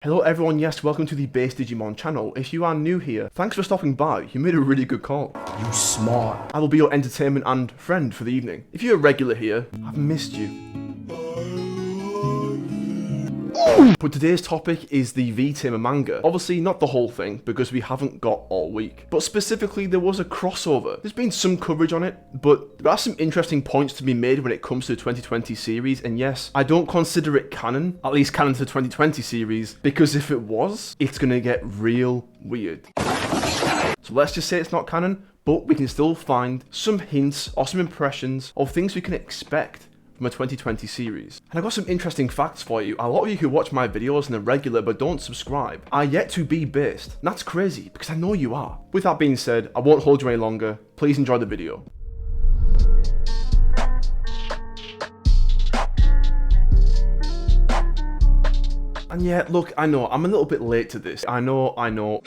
Hello everyone, yes, welcome to the Base Digimon channel. If you are new here, thanks for stopping by. You made a really good call. You smart. I will be your entertainment and friend for the evening. If you're a regular here, I've missed you. But today's topic is the V-Tamer manga. Obviously not the whole thing, because we haven't got all week. But specifically, there was a crossover. There's been some coverage on it, but there are some interesting points to be made when it comes to the 2020 series. And yes, I don't consider it canon, at least canon to the 2020 series, because if it was, it's gonna get real weird. So let's just say it's not canon, but we can still find some hints or some impressions of things we can expect from a 2020 series. And I got some interesting facts for you. A lot of you who watch my videos and are regular but don't subscribe are yet to be based. And that's crazy, because I know you are. With that being said, I won't hold you any longer. Please enjoy the video. And yeah, look, I know, I'm a little bit late to this. I know.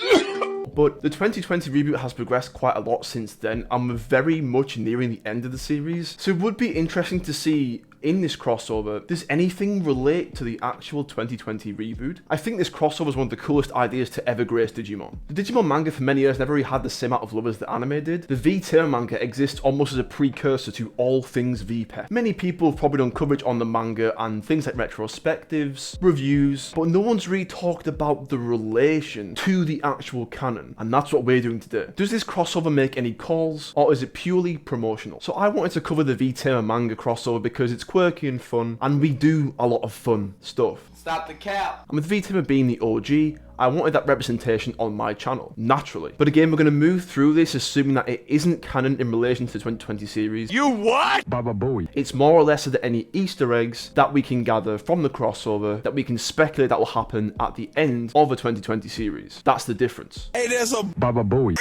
But the 2020 reboot has progressed quite a lot since then, and we're very much nearing the end of the series. So it would be interesting to see in this crossover, does anything relate to the actual 2020 reboot? I think this crossover is one of the coolest ideas to ever grace Digimon. The Digimon manga for many years never really had the same amount of love as the anime did. The V-Tamer manga exists almost as a precursor to all things V-Pep. Many people have probably done coverage on the manga and things like retrospectives, reviews, but no one's really talked about the relation to the actual canon, and that's what we're doing today. Does this crossover make any calls, or is it purely promotional? So I wanted to cover the V-Tamer manga crossover because it's quirky and fun, and we do a lot of fun stuff. Stop the cap. And with V-Tamer being the OG, I wanted that representation on my channel, naturally. But again, we're going to move through this assuming that it isn't canon in relation to the 2020 series. You what? Baba Booey. It's more or less of any Easter eggs that we can gather from the crossover that we can speculate that will happen at the end of the 2020 series. That's the difference. Hey, there's a Baba Booey.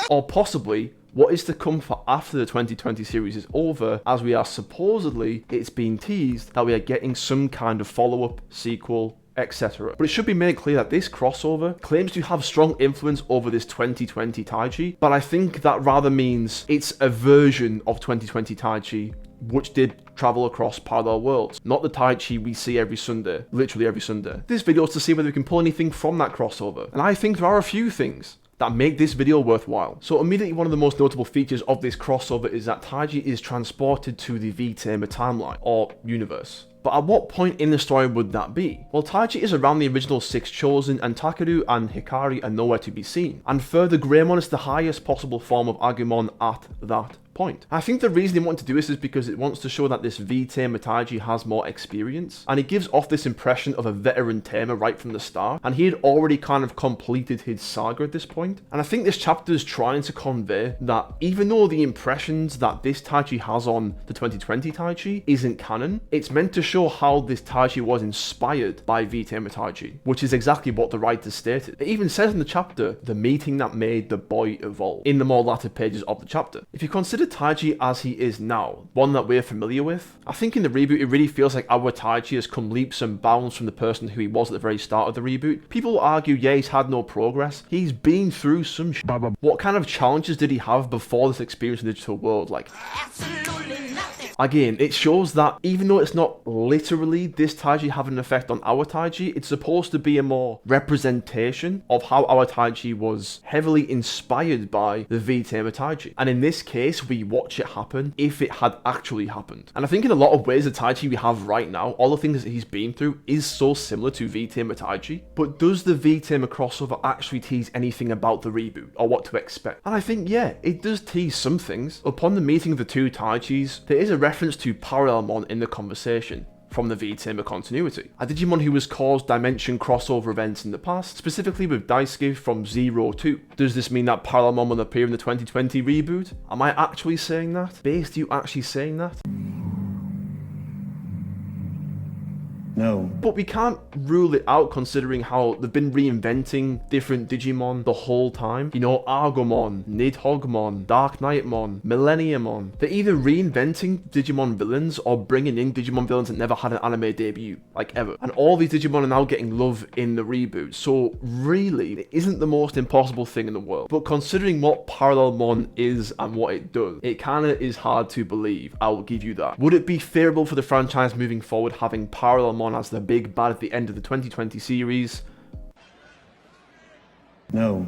Or possibly what is to come for after the 2020 series is over, as we are supposedly, it's been teased that we are getting some kind of follow-up, sequel, etc. But it should be made clear that this crossover claims to have strong influence over this 2020 Taichi, but I think that rather means it's a version of 2020 Taichi which did travel across parallel worlds, not the Taichi we see every Sunday, literally every Sunday. This video is to see whether we can pull anything from that crossover, and I think there are a few things that make this video worthwhile. So immediately one of the most notable features of this crossover is that Taiji is transported to the V-Tamer timeline, or universe. But at what point in the story would that be? Well, Taiji is around the original 6 Chosen, and Takeru and Hikari are nowhere to be seen. And further, Greymon is the highest possible form of Agumon at that point. I think the reason they want to do this is because it wants to show that this V-Tamer Taiji has more experience, and it gives off this impression of a veteran tamer right from the start, and he had already kind of completed his saga at this point. And I think this chapter is trying to convey that even though the impressions that this Taiji has on the 2020 Taiji isn't canon, it's meant to show how this Taiji was inspired by V-Tamer Taiji, which is exactly what the writer stated. It even says in the chapter, the meeting that made the boy evolve, in the more latter pages of the chapter. If you consider Taiji as he is now, one that we're familiar with, I think in the reboot it really feels like our Taiji has come leaps and bounds from the person who he was at the very start of the reboot. People will argue, yeah, he's had no progress. He's been through some Baba. What kind of challenges did he have before this experience in the digital world? Like, Absolutely nothing. again, it shows that even though it's not literally this Taiji having an effect on our Taiji, it's supposed to be a more representation of how our Taiji was heavily inspired by the V-Tamer Taiji. And in this case, we watch it happen if it had actually happened. And I think in a lot of ways, the Taiji we have right now, all the things that he's been through, is so similar to V-Tamer Taiji. But does the V-Tamer crossover actually tease anything about the reboot, or what to expect? And I think, yeah, it does tease some things. Upon the meeting of the two Taijis, there is a reference to Parallelmon in the conversation from the V-Tamer continuity. A Digimon who has caused dimension crossover events in the past, specifically with Daisuke from 0-2. Does this mean that Parallelmon will appear in the 2020 reboot? Am I actually saying that? Base, are you actually saying that? No. But we can't rule it out considering how they've been reinventing different Digimon the whole time. You know, Argomon, Nidhoggmon, Dark Knightmon, Millenniumon. They're either reinventing Digimon villains or bringing in Digimon villains that never had an anime debut, like ever. And all these Digimon are now getting love in the reboot. So really, it isn't the most impossible thing in the world. But considering what Parallelmon is and what it does, it kinda is hard to believe. I will give you that. Would it be favorable for the franchise moving forward having Parallelmon as the big bad at the end of the 2020 series? No.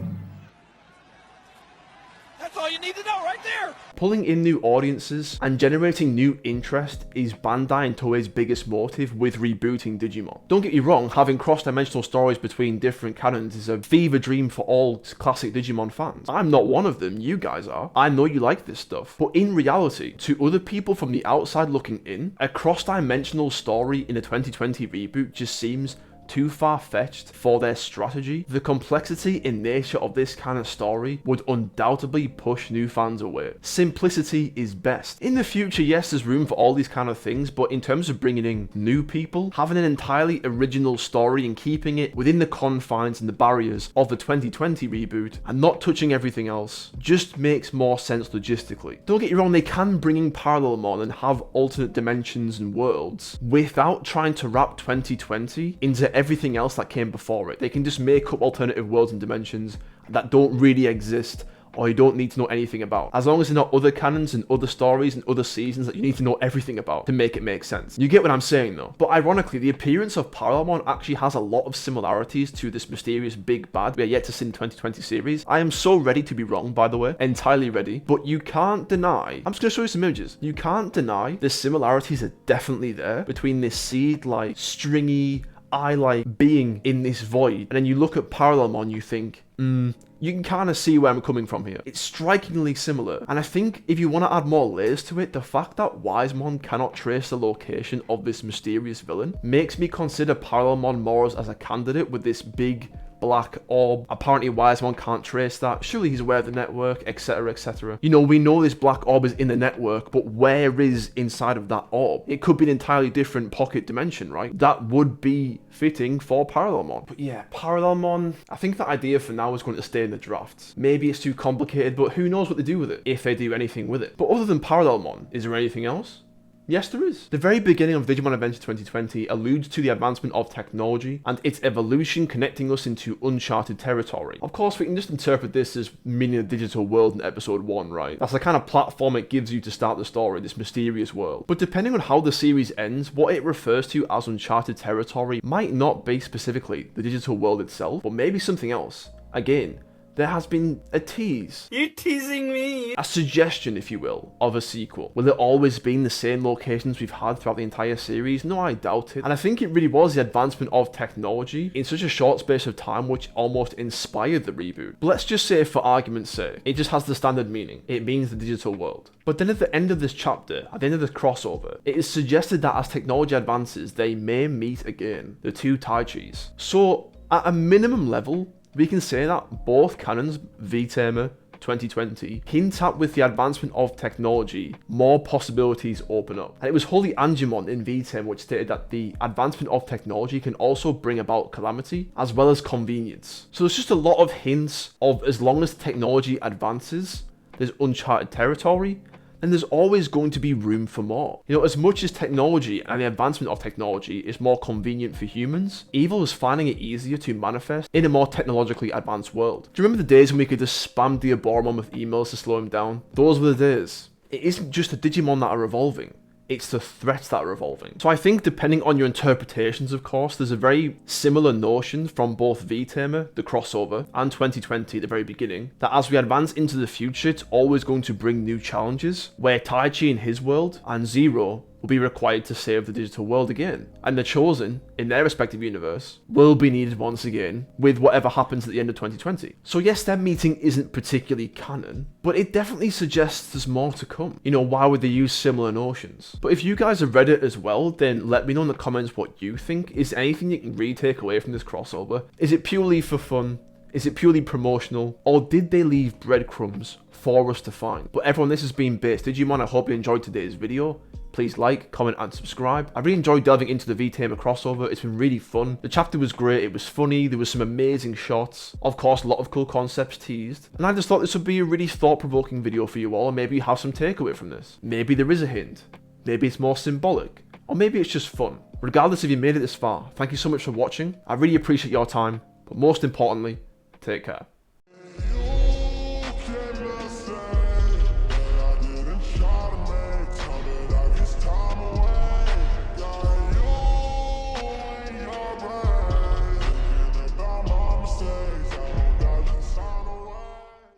That's all you need to know right there. Pulling in new audiences and generating new interest is Bandai and Toei's biggest motive with rebooting Digimon. Don't get me wrong, having cross-dimensional stories between different canons is a fever dream for all classic Digimon fans. I'm not one of them, you guys are. I know you like this stuff. But in reality, to other people from the outside looking in, a cross-dimensional story in a 2020 reboot just seems too far-fetched for their strategy. The complexity in nature of this kind of story would undoubtedly push new fans away. Simplicity is best. In the future, yes, there's room for all these kind of things, but in terms of bringing in new people, having an entirely original story and keeping it within the confines and the barriers of the 2020 reboot and not touching everything else just makes more sense logistically. Don't get me wrong, they can bring in Parallelmon and have alternate dimensions and worlds without trying to wrap 2020 into everything else that came before it. They can just make up alternative worlds and dimensions that don't really exist or you don't need to know anything about. As long as they're not other canons and other stories and other seasons that you need to know everything about to make it make sense. You get what I'm saying though? But ironically, the appearance of Parallelmon actually has a lot of similarities to this mysterious big bad we are yet to see in the 2020 series. I am so ready to be wrong, by the way. Entirely ready. But you can't deny, I'm just going to show you some images. You can't deny the similarities are definitely there between this seed-like, stringy, eye-like being in this void. And then you look at Parallelmon, you think, you can kind of see where I'm coming from here. It's strikingly similar. And I think if you want to add more layers to it, the fact that Wisemon cannot trace the location of this mysterious villain makes me consider Parallelmon more as a candidate with this big black orb. Apparently Wisemon can't trace that. Surely he's aware of the network, etc, etc. You know, we know this black orb is in the network, but where is inside of that orb? It could be an entirely different pocket dimension, right? That would be fitting for Parallelmon. But yeah, Parallelmon, I think that idea for now is going to stay in the drafts. Maybe it's too complicated, but who knows what they do with it, if they do anything with it. But other than Parallelmon, is there anything else? Yes, there is. The very beginning of Digimon Adventure 2020 alludes to the advancement of technology and its evolution connecting us into uncharted territory. Of course, we can just interpret this as meaning a digital world in episode 1, right? That's the kind of platform it gives you to start the story, this mysterious world. But depending on how the series ends, what it refers to as uncharted territory might not be specifically the digital world itself, but maybe something else. Again, there has been a tease. You're teasing me. A suggestion, if you will, of a sequel. Will it always be in the same locations we've had throughout the entire series? No, I doubt it. And I think it really was the advancement of technology in such a short space of time which almost inspired the reboot. But let's just say, for argument's sake, it just has the standard meaning. It means the digital world. But then at the end of this chapter, at the end of this crossover, it is suggested that as technology advances, they may meet again, the two Taichis. So, at a minimum level, we can say that both canons, V-Tamer 2020, hint at with the advancement of technology, more possibilities open up. And it was Holy Angemon in V-Tamer which stated that the advancement of technology can also bring about calamity as well as convenience. So there's just a lot of hints of as long as technology advances, there's uncharted territory, and there's always going to be room for more. You know, as much as technology and the advancement of technology is more convenient for humans, evil is finding it easier to manifest in a more technologically advanced world. Do you remember the days when we could just spam Diaboromon with emails to slow him down? Those were the days. It isn't just the Digimon that are evolving. It's the threats that are evolving. So I think depending on your interpretations, of course, there's a very similar notion from both V-Tamer, the crossover, and 2020 at the very beginning, that as we advance into the future, it's always going to bring new challenges, where Taichi in his world and Zero will be required to save the digital world again. And the Chosen, in their respective universe, will be needed once again with whatever happens at the end of 2020. So yes, their meeting isn't particularly canon, but it definitely suggests there's more to come. You know, why would they use similar notions? But if you guys have read it as well, then let me know in the comments what you think. Is there anything you can really take away from this crossover? Is it purely for fun? Is it purely promotional? Or did they leave breadcrumbs for us to find? But everyone, this has been Base Digimon. I hope you enjoyed today's video. Please like, comment and subscribe. I really enjoyed delving into the V-Tamer crossover. It's been really fun. The chapter was great. It was funny. There was some amazing shots. Of course, a lot of cool concepts teased. And I just thought this would be a really thought-provoking video for you all. And maybe you have some takeaway from this. Maybe there is a hint. Maybe it's more symbolic. Or maybe it's just fun. Regardless if you made it this far, thank you so much for watching. I really appreciate your time. But most importantly, take care.